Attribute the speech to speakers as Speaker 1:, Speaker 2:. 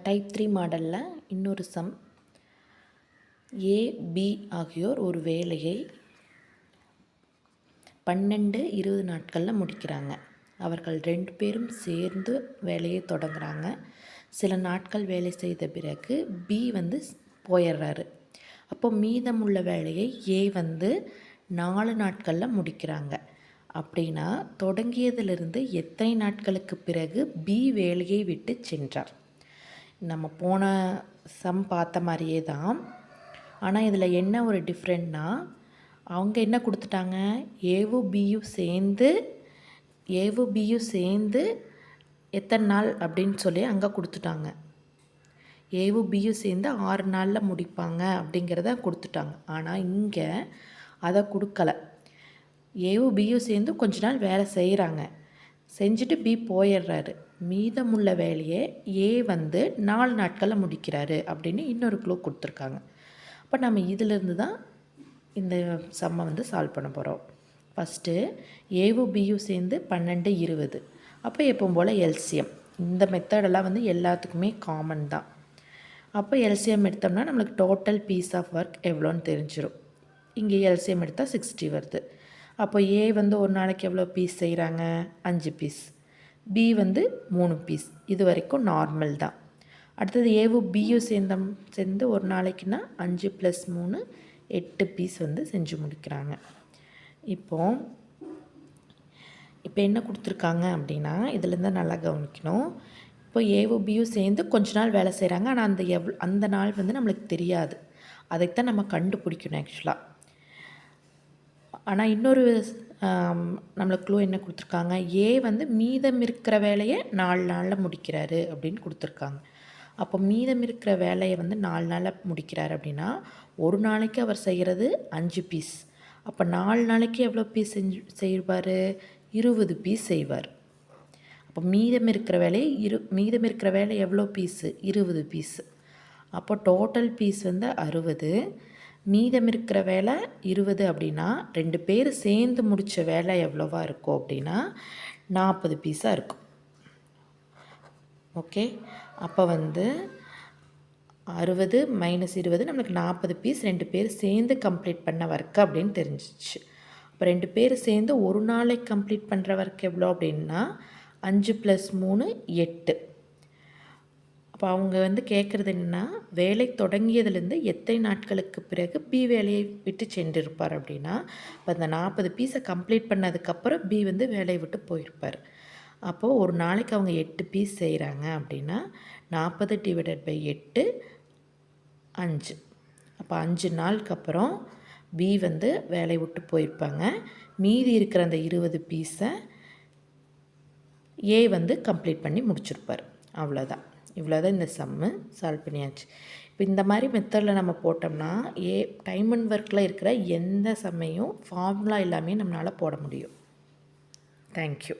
Speaker 1: Type 3 மாடலில் இன்னொரு some. ஏ, B ஆகியோர் ஒரு வேலையை 12, 20 நாட்களில் முடிக்கிறாங்க. அவர்கள் 2 பேரும் சேர்ந்து வேலையை தொடங்குறாங்க. சில நாட்கள் வேலை செய்த பிறகு பி போயிடுறாரு. அப்போ மீதமுள்ள வேலையை ஏ 4 நாட்களில் முடிக்கிறாங்க. அப்படின்னா தொடங்கியதிலிருந்து எத்தனை நாட்களுக்கு பிறகு பி வேலையை விட்டு சென்றார்? நம்ம போன சம் பார்த்த மாதிரியே தான். ஆனால் இதில் என்ன ஒரு டிஃப்ரெண்ட்னா, அவங்க என்ன கொடுத்துட்டாங்க, ஏவும் பியும் சேர்ந்து எத்தனை நாள் அப்படின்னு சொல்லி அங்கே கொடுத்துட்டாங்க. ஏவும் பியும் சேர்ந்து 6 நாளில் முடிப்பாங்க அப்படிங்கிறத கொடுத்துட்டாங்க. ஆனால் இங்கே அதை கொடுக்கலை. ஏவும் பியும் சேர்ந்து கொஞ்ச நாள் வேலை செய்கிறாங்க. செஞ்சுட்டு பி போயிடுறாரு. மீதமுள்ள வேலையை ஏ 4 நாட்களில் முடிக்கிறாரு அப்படின்னு இன்னொரு க்ளூ கொடுத்துருக்காங்க. அப்போ நம்ம இதிலேருந்து தான் இந்த சம்மை சால்வ் பண்ண போகிறோம். ஃபஸ்ட்டு ஏவும் பியும் சேர்ந்து 12, 20. அப்போ எப்பவும் போல் எல்சிஎம். இந்த மெத்தடெல்லாம் எல்லாத்துக்குமே காமன் தான். அப்போ எல்சிஎம் எடுத்தோம்னா நம்மளுக்கு டோட்டல் பீஸ் ஆஃப் ஒர்க் எவ்வளோன்னு தெரிஞ்சிடும். இங்கே எல்சிஎம் எடுத்தால் 60 வருது. அப்போ ஏ ஒரு நாளைக்கு எவ்வளோ பீஸ் செய்கிறாங்க? 5 பீஸ். B 3 piece. இது வரைக்கும் நார்மல் தான். அடுத்தது ஏவும் பியும் சேர்ந்து ஒரு நாளைக்குன்னா 5 + 3 8 பீஸ் செஞ்சு முடிக்கிறாங்க. இப்போ என்ன கொடுத்துருக்காங்க அப்படின்னா, இதுலேருந்து நல்லா கவனிக்கணும். இப்போ ஏவும் பியும் சேர்ந்து கொஞ்ச நாள் வேலை செய்கிறாங்க. ஆனால் அந்த நாள் நம்மளுக்கு தெரியாது. அதைத்தான் நம்ம கண்டுபிடிக்கணும் ஆக்சுவலாக. ஆனால் இன்னொரு நம்மளுக்கு க்ளூ என்ன கொடுத்துருக்காங்க, ஏ மீதம் இருக்கிற வேலையை 4 நாளில் முடிக்கிறாரு அப்படின்னு கொடுத்துருக்காங்க. அப்போ மீதம் இருக்கிற வேலையை 4 நாளில் முடிக்கிறாரு அப்படின்னா ஒரு நாளைக்கு அவர் செய்கிறது 5 பீஸ். அப்போ 4 நாளைக்கு எவ்வளோ பீஸ் செய்வார்? 20 பீஸ் செய்வார். அப்போ மீதம் இருக்கிற வேலை எவ்வளோ பீஸு? 20 பீஸு. அப்போ டோட்டல் பீஸ் 60. மீதம் இருக்கிற வேலை 20 அப்படின்னா 2 பேர் சேர்ந்து முடித்த வேலை எவ்வளோவா இருக்கும் அப்படின்னா 40 பீஸாக இருக்கும். ஓகே, அப்போ 60 - 20 நம்மளுக்கு 40 பீஸ் 2 பேர் சேர்ந்து கம்ப்ளீட் பண்ண ஒர்க்கு அப்படின்னு தெரிஞ்சிச்சு. அப்போ 2 பேர் சேர்ந்து ஒரு நாளைக்கு கம்ப்ளீட் பண்ணுற ஒர்க் எவ்வளோ அப்படின்னா 5 + 3 8. அப்போ அவங்க கேட்குறது என்னென்னா, வேலை தொடங்கியதுலேருந்து எத்தனை நாட்களுக்கு பிறகு பி வேலையை விட்டு சென்றிருப்பார் அப்படின்னா, இப்போ அந்த 40 பீஸை கம்ப்ளீட் பண்ணதுக்கப்புறம் பி வேலையை விட்டு போயிருப்பார். அப்போது ஒரு நாளைக்கு அவங்க 8 பீஸ் செய்கிறாங்க அப்படின்னா 40 ÷ 8 5. அப்போ 5 நாளுக்கு அப்புறம் பி வேலையை விட்டு போயிருப்பாங்க. மீதி இருக்கிற அந்த 20 பீஸை ஏ கம்ப்ளீட் பண்ணி முடிச்சிருப்பார். அவ்வளோதான். இவ்வளோதான் இந்த சம்மு. சால்வ் பண்ணியாச்சு. இப்போ இந்த மாதிரி மெத்தடில் நம்ம போட்டோம்னா டைம் அண்ட் ஒர்க்கில் இருக்கிற எந்த சம்மையும் ஃபார்முலா எல்லாமே நம்மளால் போட முடியும். தேங்க்யூ.